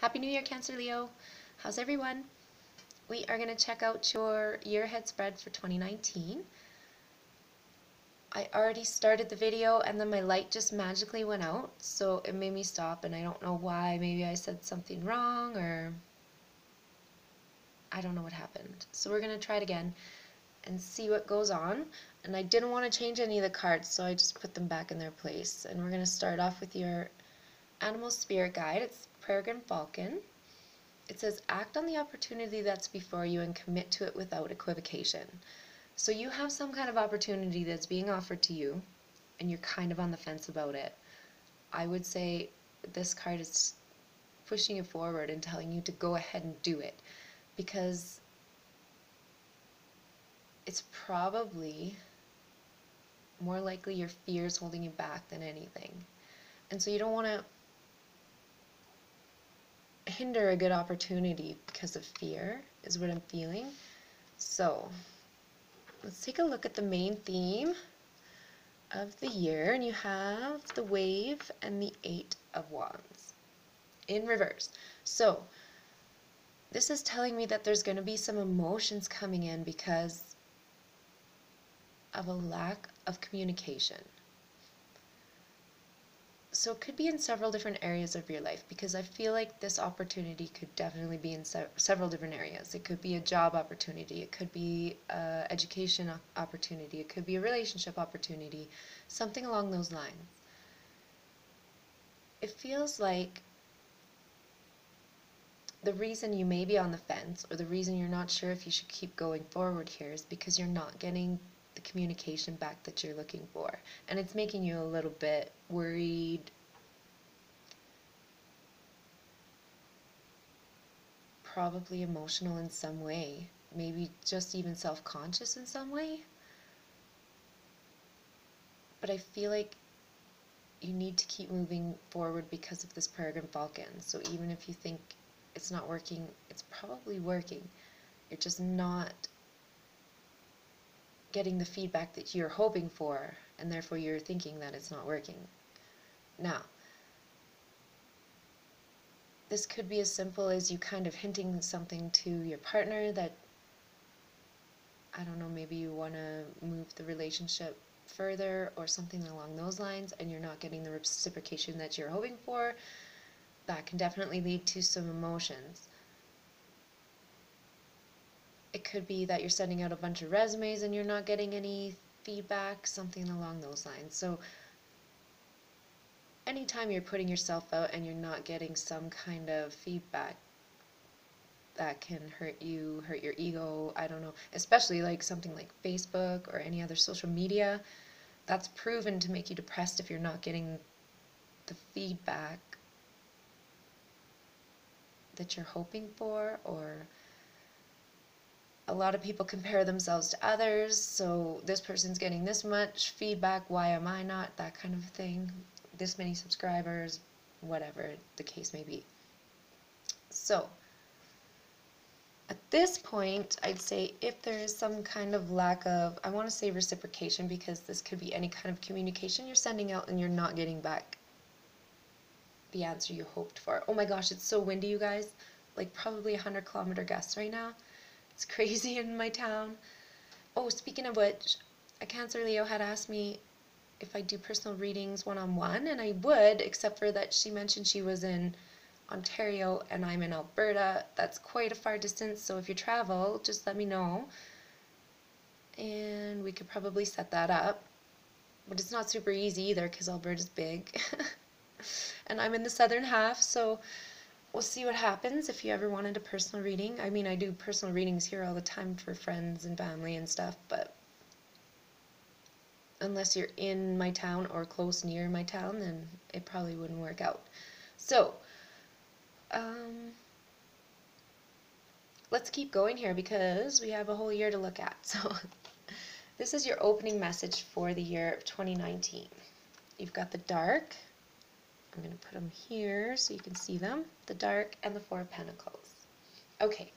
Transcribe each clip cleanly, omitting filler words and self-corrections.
Happy New Year, Cancer Leo. How's everyone? We are going to check out your year ahead spread for 2019. I already started the video and then my light just magically went out, so it made me stop and I don't know why. Maybe I said something wrong or I don't know what happened. So we're going to try it again and see what goes on. And I didn't want to change any of the cards, so I just put them back in their place. And we're going to start off with your animal spirit guide. It's Peregrine Falcon. It says, act on the opportunity that's before you and commit to it without equivocation. So you have some kind of opportunity that's being offered to you, and you're kind of on the fence about it. I would say this card is pushing you forward and telling you to go ahead and do it, because it's probably more likely your fears holding you back than anything. And so you don't want to hinder a good opportunity because of fear, is what I'm feeling. So let's take a look at the main theme of the year, and you have the Wave and the Eight of Wands in reverse. So this is telling me that there's going to be some emotions coming in because of a lack of communication. So it could be in several different areas of your life, because I feel like this opportunity could definitely be in several different areas. It could be a job opportunity, it could be an education opportunity, it could be a relationship opportunity, something along those lines. It feels like the reason you may be on the fence, or the reason you're not sure if you should keep going forward here, is because you're not getting the communication back that you're looking for. And it's making you a little bit worried, probably emotional in some way, maybe just even self-conscious in some way. But I feel like you need to keep moving forward because of this Peregrine Falcon. So even if you think it's not working, it's probably working. You're just not getting the feedback that you're hoping for, and therefore you're thinking that it's not working. Now, this could be as simple as you kind of hinting something to your partner that, I don't know, maybe you want to move the relationship further or something along those lines, and you're not getting the reciprocation that you're hoping for. That can definitely lead to some emotions. It could be that you're sending out a bunch of resumes and you're not getting any feedback, something along those lines. So anytime you're putting yourself out and you're not getting some kind of feedback, that can hurt you, hurt your ego, I don't know, especially like something like Facebook or any other social media. That's proven to make you depressed if you're not getting the feedback that you're hoping for. Or a lot of people compare themselves to others, so this person's getting this much feedback, why am I not, that kind of thing, this many subscribers, whatever the case may be. So at this point, I'd say if there is some kind of lack of, I want to say reciprocation, because this could be any kind of communication you're sending out and you're not getting back the answer you hoped for. Oh my gosh, it's so windy, you guys. Like probably 100-kilometer gusts right now. It's crazy in my town. Oh, speaking of which, a Cancer Leo had asked me if I do personal readings one-on-one, and I would, except for that she mentioned she was in Ontario and I'm in Alberta. That's quite a far distance, so if you travel, just let me know and we could probably set that up. But it's not super easy either because Alberta's big and I'm in the southern half, so we'll see what happens if you ever wanted a personal reading. I mean, I do personal readings here all the time for friends and family and stuff, but unless you're in my town or close near my town, then it probably wouldn't work out. So let's keep going here because we have a whole year to look at. So this is your opening message for the year of 2019. You've got the Dark. I'm going to put them here so you can see them. The Dark and the Four of Pentacles. Okay,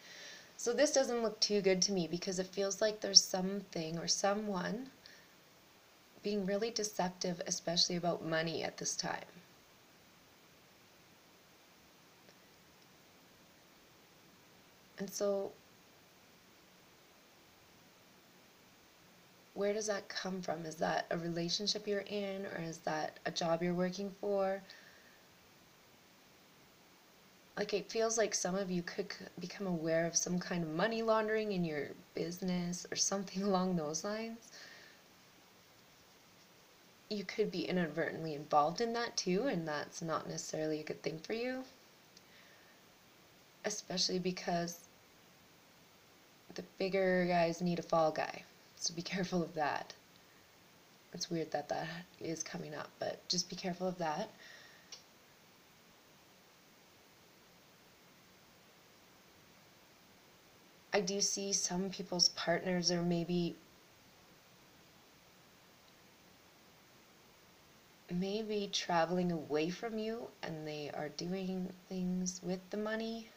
so this doesn't look too good to me because it feels like there's something or someone being really deceptive, especially about money at this time. And so where does that come from? Is that a relationship you're in, or is that a job you're working for? Like, it feels like some of you could become aware of some kind of money laundering in your business or something along those lines. You could be inadvertently involved in that too, and that's not necessarily a good thing for you. Especially because the bigger guys need a fall guy. So be careful of that. It's weird that that is coming up, but just be careful of that. I do see some people's partners are maybe traveling away from you and they are doing things with the money.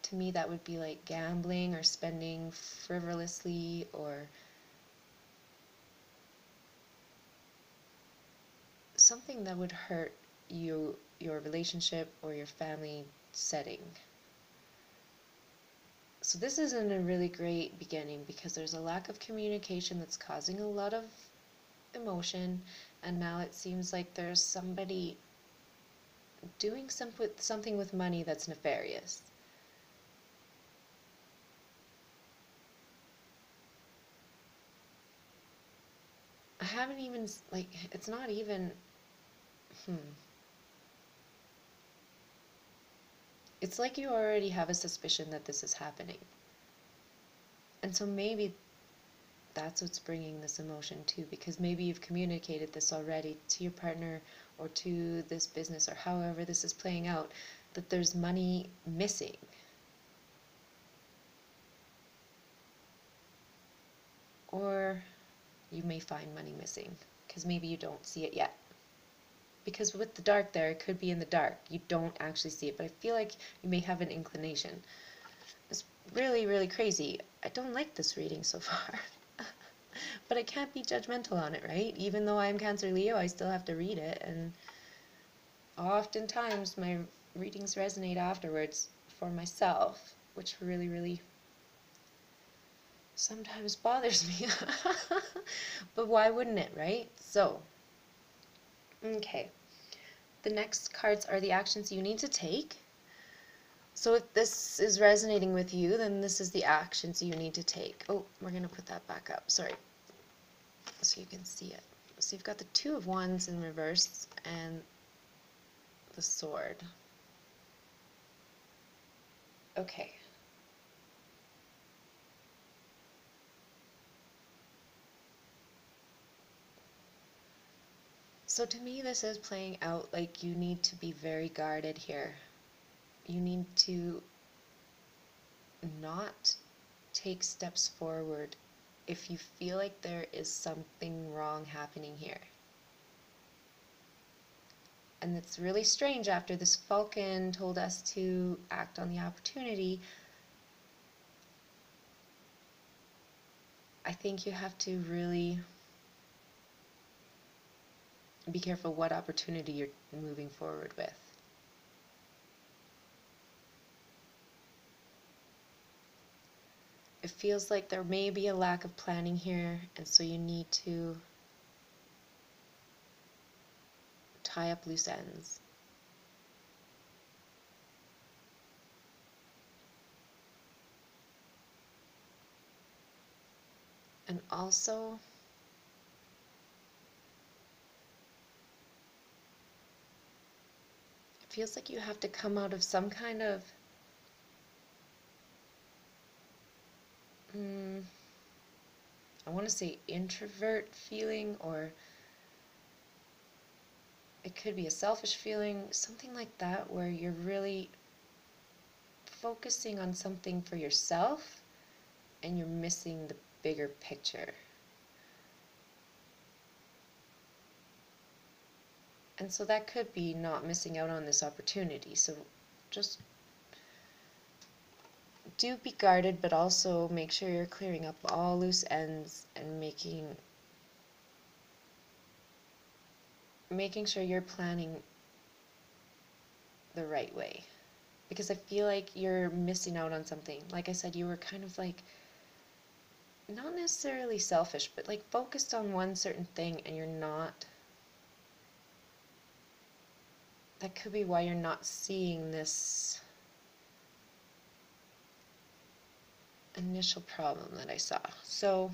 To me, that would be like gambling or spending frivolously or something that would hurt your relationship or your family setting. So this isn't a really great beginning because there's a lack of communication that's causing a lot of emotion, and now it seems like there's somebody doing something with money that's nefarious. I haven't even, like, it's not even, it's like you already have a suspicion that this is happening. And so maybe that's what's bringing this emotion too, because maybe you've communicated this already to your partner or to this business or however this is playing out, that there's money missing. Or you may find money missing because maybe you don't see it yet. Because with the dark there, it could be in the dark. You don't actually see it, but I feel like you may have an inclination. It's really, really crazy. I don't like this reading so far. But I can't be judgmental on it, right? Even though I'm Cancer Leo, I still have to read it, and oftentimes my readings resonate afterwards for myself, which really, really sometimes bothers me. But why wouldn't it, right? So, okay. The next cards are the actions you need to take. So if this is resonating with you, then this is the actions you need to take. Oh, we're going to put that back up. Sorry. So you can see it. So you've got the Two of Wands in reverse and the Sword. Okay. So to me, this is playing out like you need to be very guarded here. You need to not take steps forward if you feel like there is something wrong happening here. And it's really strange after this Falcon told us to act on the opportunity. I think you have to really be careful what opportunity you're moving forward with. It feels like there may be a lack of planning here, and so you need to tie up loose ends. And also, it feels like you have to come out of some kind of I want to say introvert feeling, or it could be a selfish feeling, something like that, where you're really focusing on something for yourself and you're missing the bigger picture. And so that could be not missing out on this opportunity. So just do be guarded, but also make sure you're clearing up all loose ends and making sure you're planning the right way. because I feel like you're missing out on something. Like I said, you were kind of like, not necessarily selfish, but like focused on one certain thing and you're not. That could be why you're not seeing this initial problem that I saw. So,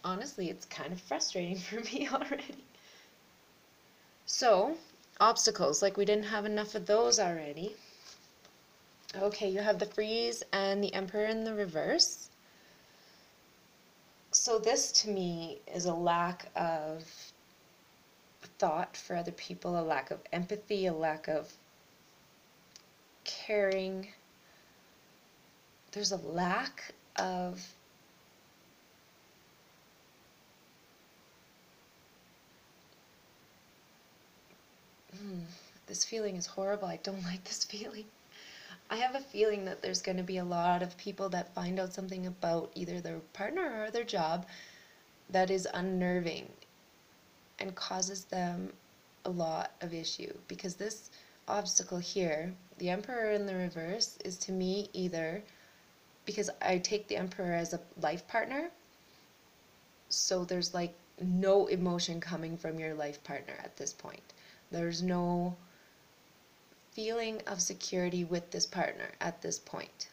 honestly, it's kind of frustrating for me already. So, obstacles, like we didn't have enough of those already. Okay, you have the freeze and the emperor in the reverse. So this to me is a lack of thought for other people, a lack of empathy, a lack of caring. There's a lack of this feeling is horrible. I don't like this feeling. I have a feeling that there's going to be a lot of people that find out something about either their partner or their job that is unnerving and causes them a lot of issue, because this obstacle here, the emperor in the reverse, is to me either, because I take the emperor as a life partner, so there's like no emotion coming from your life partner at this point. There's no feeling of security with this partner at this point.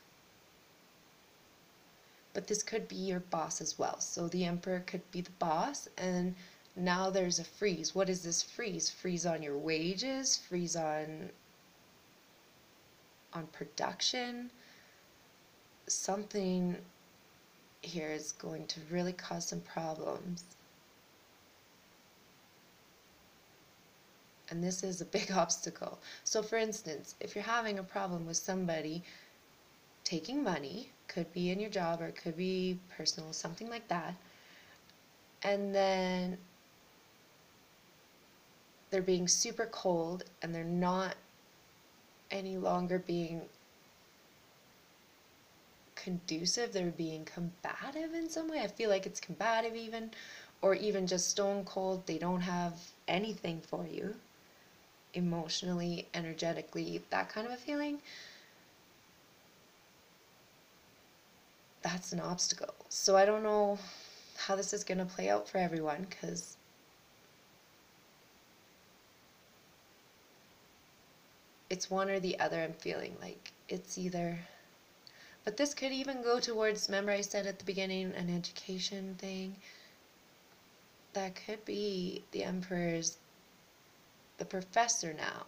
But this could be your boss as well. So the emperor could be the boss, and now there's a freeze. What is this freeze? Freeze on your wages, freeze on production. Something here is going to really cause some problems. And this is a big obstacle. So for instance, if you're having a problem with somebody taking money, could be in your job or it could be personal, something like that, and then they're being super cold and they're not any longer being conducive, they're being combative in some way. I feel like it's combative even, or even just stone cold. They don't have anything for you emotionally, energetically, that kind of a feeling. That's an obstacle. So I don't know how this is going to play out for everyone, because it's one or the other. I'm feeling like it's either, but this could even go towards, remember I said at the beginning, an education thing. That could be the emperor's the professor now.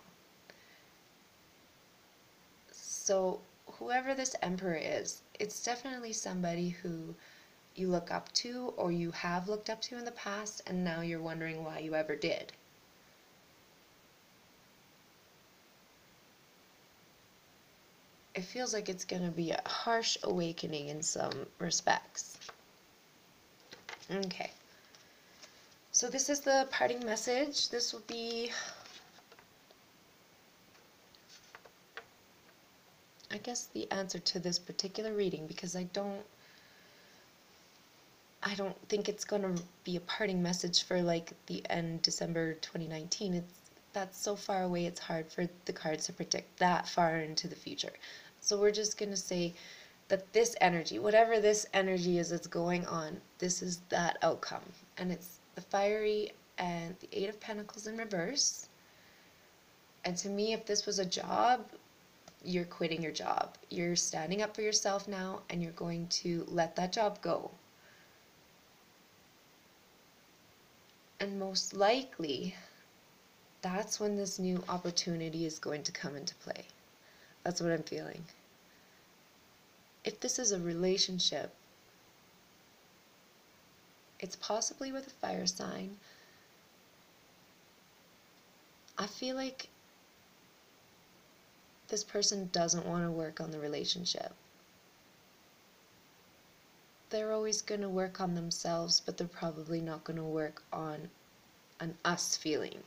So whoever this emperor is, it's definitely somebody who you look up to or you have looked up to in the past, and now you're wondering why you ever did. It feels like it's going to be a harsh awakening in some respects. Okay. So this is the parting message. This will be, I guess, the answer to this particular reading, because I don't think it's going to be a parting message for like the end December 2019. That's so far away, it's hard for the cards to predict that far into the future. So we're just going to say that this energy, whatever this energy is that's going on, this is that outcome. And it's the fiery and the Eight of Pentacles in reverse. And to me, if this was a job, you're quitting your job. You're standing up for yourself now, and you're going to let that job go. And most likely, that's when this new opportunity is going to come into play. That's what I'm feeling. If this is a relationship, it's possibly with a fire sign. I feel like this person doesn't want to work on the relationship. They're always going to work on themselves, but they're probably not going to work on an us feeling,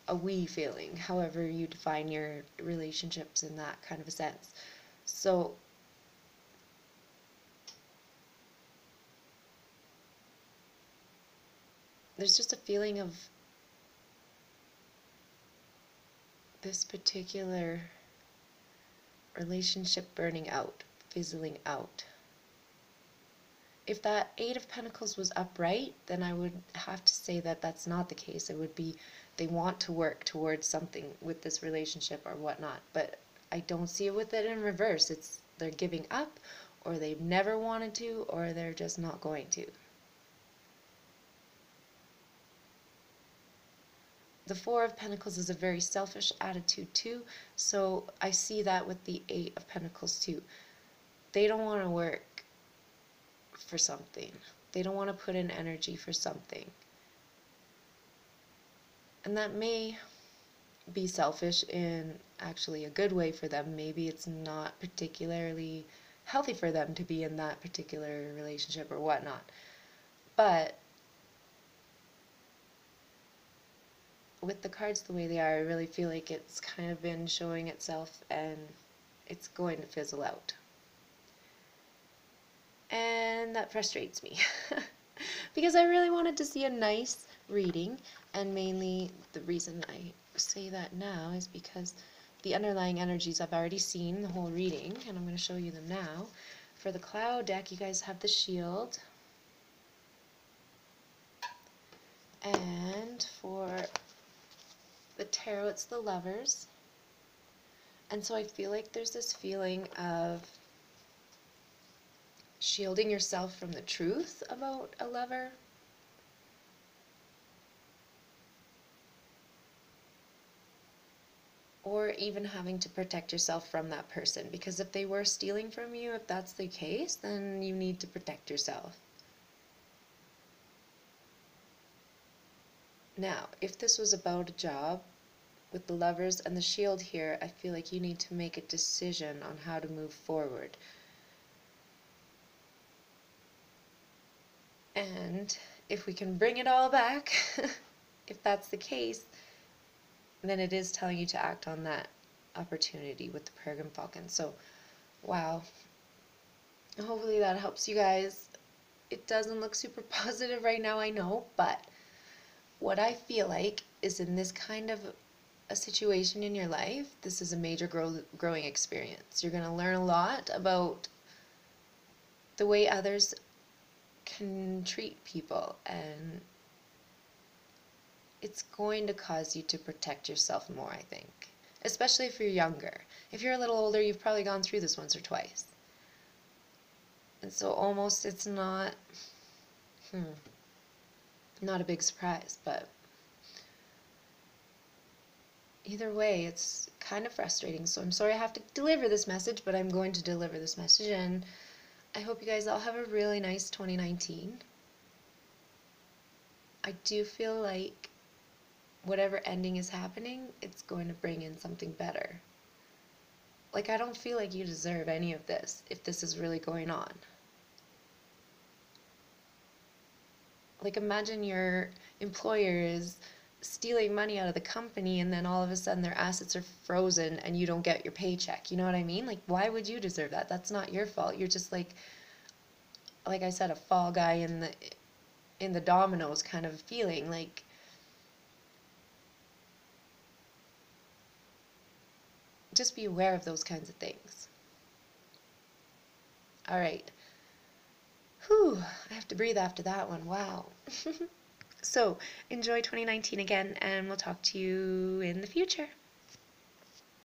a we feeling, however you define your relationships in that kind of a sense. So there's just a feeling of this particular relationship burning out, fizzling out. If that Eight of Pentacles was upright, then I would have to say that that's not the case. It would be they want to work towards something with this relationship or whatnot. But I don't see it with it in reverse. It's they're giving up, or they've never wanted to, or they're just not going to. The Four of Pentacles is a very selfish attitude too, so I see that with the Eight of Pentacles too. They don't want to work for something. They don't want to put in energy for something. And that may be selfish in actually a good way for them. Maybe it's not particularly healthy for them to be in that particular relationship or whatnot. But with the cards the way they are, I really feel like it's kind of been showing itself and it's going to fizzle out. And that frustrates me because I really wanted to see a nice reading, and mainly the reason I say that now is because the underlying energies I've already seen the whole reading, and I'm going to show you them now. For the Cloud deck, you guys have the Shield, and for the Tarot, it's the Lovers. And so I feel like there's this feeling of shielding yourself from the truth about a lover. Or even having to protect yourself from that person. Because if they were stealing from you, if that's the case, then you need to protect yourself. Now, if this was about a job, with the Lovers and the Shield here, I feel like you need to make a decision on how to move forward. And if we can bring it all back, if that's the case, then it is telling you to act on that opportunity with the Peregrine Falcon. So, wow. Hopefully that helps you guys. It doesn't look super positive right now, I know, but what I feel like is in this kind of a situation in your life, this is a major growing experience. You're going to learn a lot about the way others can treat people, and it's going to cause you to protect yourself more, I think. Especially if you're younger. If you're a little older, you've probably gone through this once or twice. And so almost it's not a big surprise, but either way, it's kind of frustrating. So I'm sorry I have to deliver this message, but I'm going to deliver this message, and I hope you guys all have a really nice 2019. I do feel like whatever ending is happening, it's going to bring in something better. Like, I don't feel like you deserve any of this if this is really going on. Like, imagine your employer is stealing money out of the company, and then all of a sudden their assets are frozen and you don't get your paycheck. You know what I mean? Like, why would you deserve that? That's not your fault. You're just like I said, a fall guy in the dominoes kind of feeling. Like, just be aware of those kinds of things. All right. Whew, I have to breathe after that one. Wow. So, enjoy 2019 again, and we'll talk to you in the future.